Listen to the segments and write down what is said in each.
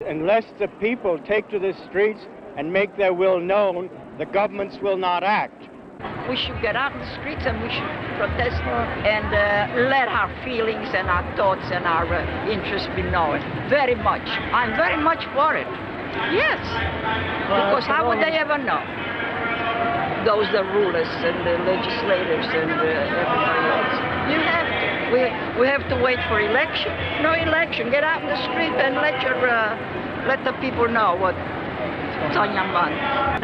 Unless the people take to the streets and make their will known, the governments will not act. We should get out in the streets and we should protest and let our feelings and our thoughts and our interests be known. Very much. I'm very much for it. Yes. Because how would they ever know? Those the rulers and the legislators and everybody else. You have to. We have to wait for election. No election. Get out in the street and let the people know what's on your mind.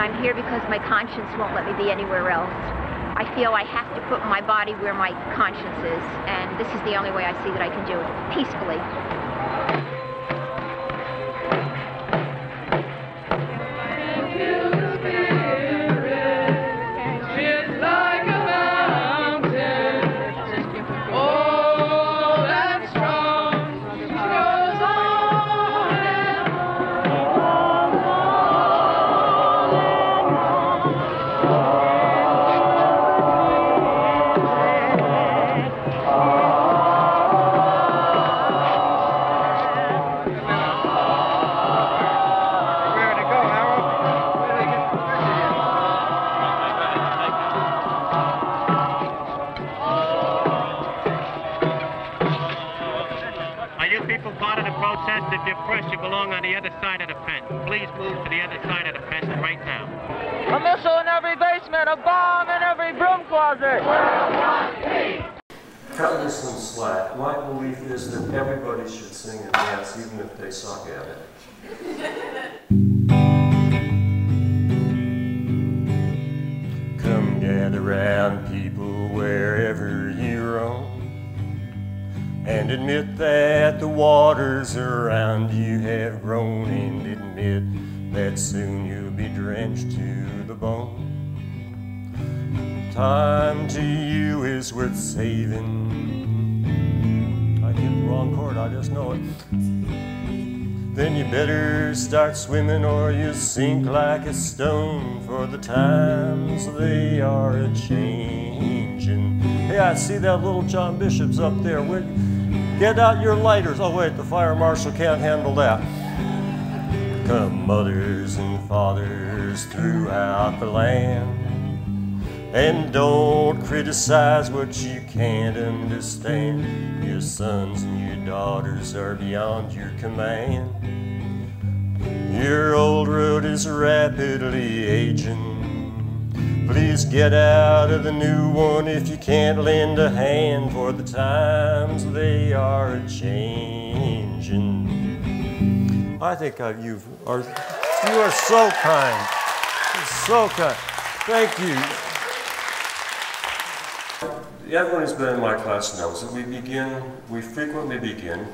I'm here because my conscience won't let me be anywhere else. I feel I have to put my body where my conscience is, and this is the only way I see that I can do it, peacefully. If you're pressed, you belong on the other side of the fence. Please move to the other side of the fence right now. A missile in every basement, a bomb in every broom closet. Cut this some slack. My belief is that everybody should sing and dance, even if they suck at it. Come gather round, people, wherever you roam, and admit that the waters around you have grown, and admit that soon you'll be drenched to the bone. Time to you is worth saving. I hit the wrong chord, I just know it. Then you better start swimming or you'll sink like a stone, for the times they are a-changin'. Hey, I see that little John Bishop's up there. Get out your lighters. Oh wait, the fire marshal can't handle that. Come mothers and fathers throughout the land, and don't criticize what you can't understand. Your sons and your daughters are beyond your command. Your old road is rapidly aging. Please get out of the new one if you can't lend a hand, for the times they are a-changin'. I think you are so kind. So kind. Thank you. Everyone who's been in my class knows that we frequently begin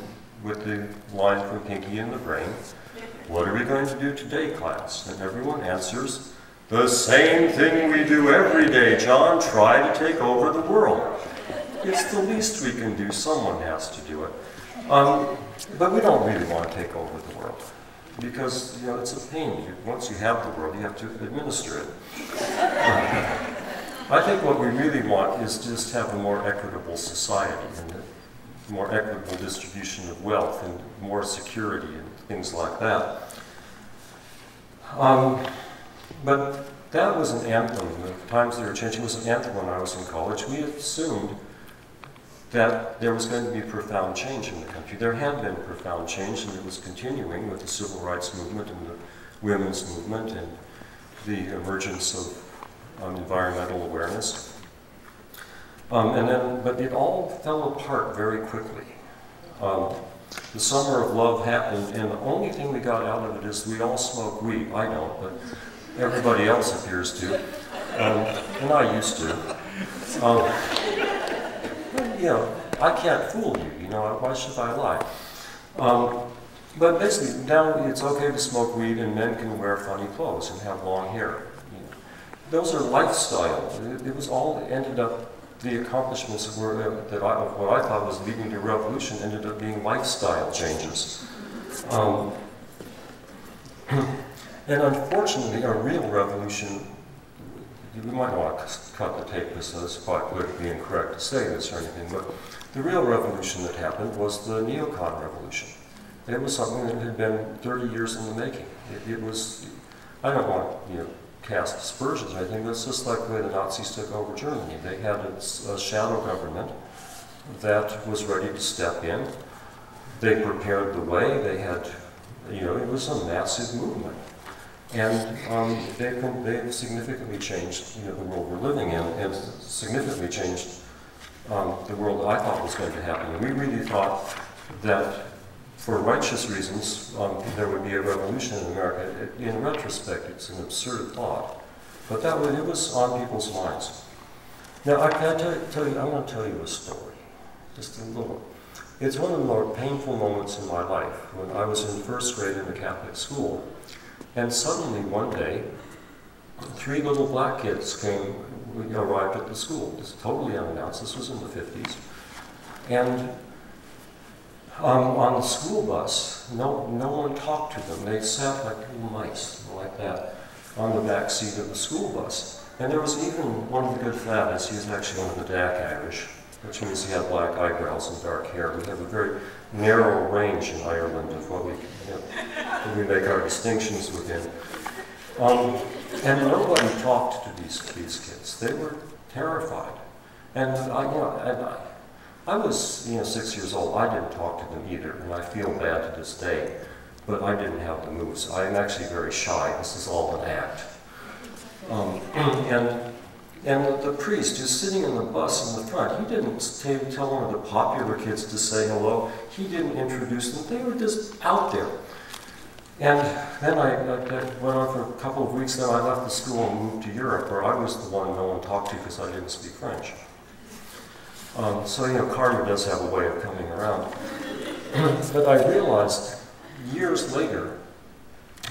with the line from Pinky and the Brain. What are we going to do today, class? And everyone answers, the same thing we do every day, John, try to take over the world. It's the least we can do, someone has to do it. But we don't really want to take over the world, because it's a pain. Once you have the world, you have to administer it. I think what we really want is just have a more equitable society, and a more equitable distribution of wealth, and more security, and things like that. But that was an anthem. The times they were changing was an anthem when I was in college. We assumed that there was going to be profound change in the country. There had been profound change, and it was continuing with the civil rights movement and the women's movement and the emergence of environmental awareness. But it all fell apart very quickly. The summer of love happened, and the only thing we got out of it is we all smoke weed. I don't, but everybody else appears to, and I used to. I can't fool you, why should I lie? But basically, now it's okay to smoke weed, and men can wear funny clothes and have long hair. Those are lifestyle. It was all ended up, the accomplishments of what I thought was leading to revolution ended up being lifestyle changes. And unfortunately, a real revolution, you might want to cut the tape because it's quite politically incorrect to say this or anything, but the real revolution that happened was the neocon revolution. It was something that had been 30 years in the making. It was, I don't want to cast aspersions or anything, but it's just like the way the Nazis took over Germany. They had a shadow government that was ready to step in. They prepared the way. They had, it was a massive movement. And they've significantly changed the world we're living in, and significantly changed the world that I thought was going to happen. And we really thought that for righteous reasons, there would be a revolution in America. In retrospect, it's an absurd thought. But it was on people's minds. Now, I want to tell you a story, just a little. It's one of the more painful moments in my life when I was in first grade in a Catholic school. And suddenly, one day, 3 little black kids arrived at the school. It's totally unannounced. This was in the 50s. And on the school bus, no one talked to them. They sat like little mice, like that, on the back seat of the school bus. And there was even one of the good fathers. He was actually one of the Dak Irish, which means he had black eyebrows and dark hair. We have a very narrow range in Ireland of what we make our distinctions within. And nobody talked to these kids. They were terrified. And I was 6 years old. I didn't talk to them either, and I feel bad to this day. But I didn't have the moves. I am actually very shy. This is all an act. And the priest who's sitting in the bus in the front, he didn't tell one of the popular kids to say hello. He didn't introduce them. They were just out there. And then I went on for a couple of weeks. Then I left the school and moved to Europe, where I was the one no one talked to because I didn't speak French. So karma does have a way of coming around. But I realized years later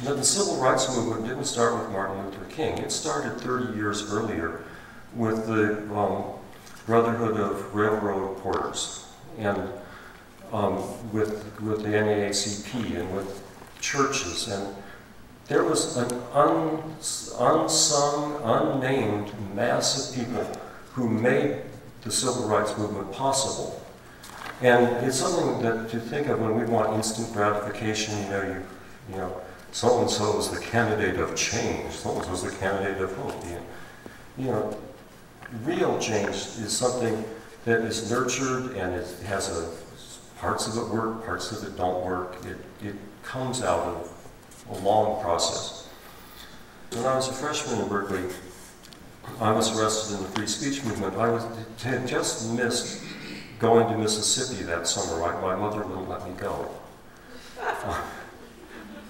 that the civil rights movement didn't start with Martin Luther King. It started 30 years earlier with the Brotherhood of Railroad Porters, and with the NAACP, and with churches. And there was an unsung, unnamed mass of people who made the civil rights movement possible. And it's something that to think of when we want instant gratification. So-and-so is the candidate of change. So-and-so is the candidate of hope. Real change is something that is nurtured, and it has parts of it work, parts of it don't work. It comes out of a long process. When I was a freshman in Berkeley, I was arrested in the free speech movement. I had just missed going to Mississippi that summer. My mother wouldn't let me go. At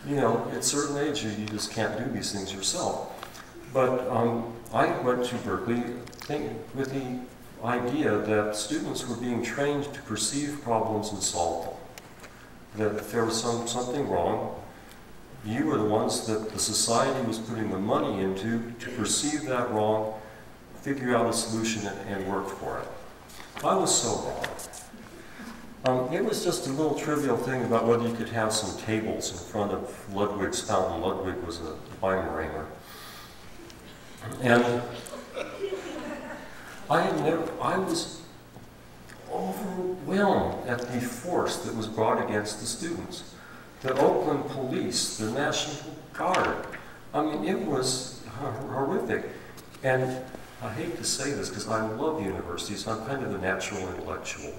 a certain age, you just can't do these things yourself. But I went to Berkeley with the idea that students were being trained to perceive problems and solve them. That if there was something wrong, you were the ones that the society was putting the money into to perceive that wrong, figure out a solution, and work for it. I was so wrong. It was just a little trivial thing about whether you could have some tables in front of Ludwig's fountain. Ludwig was a Weimaraner. And I was overwhelmed at the force that was brought against the students. The Oakland police, the National Guard. It was horrific. And I hate to say this because I love universities. I'm kind of a natural intellectual.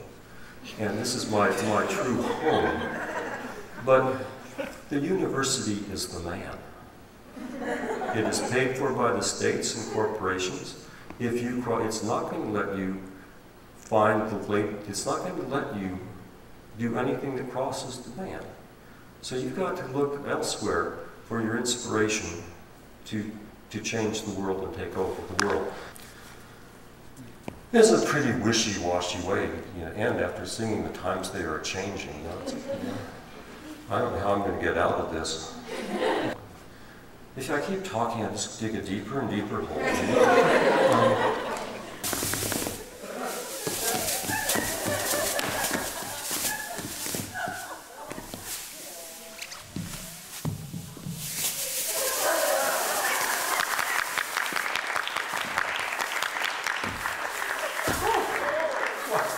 And this is my true home. But the university is the man. It is paid for by the states and corporations. It's not going to let you it's not going to let you do anything that crosses the man. So you've got to look elsewhere for your inspiration to change the world and take over the world. It's a pretty wishy-washy way to end after singing The Times They Are Changing. I don't know how I'm going to get out of this. If I keep talking, I just dig a deeper and deeper hole.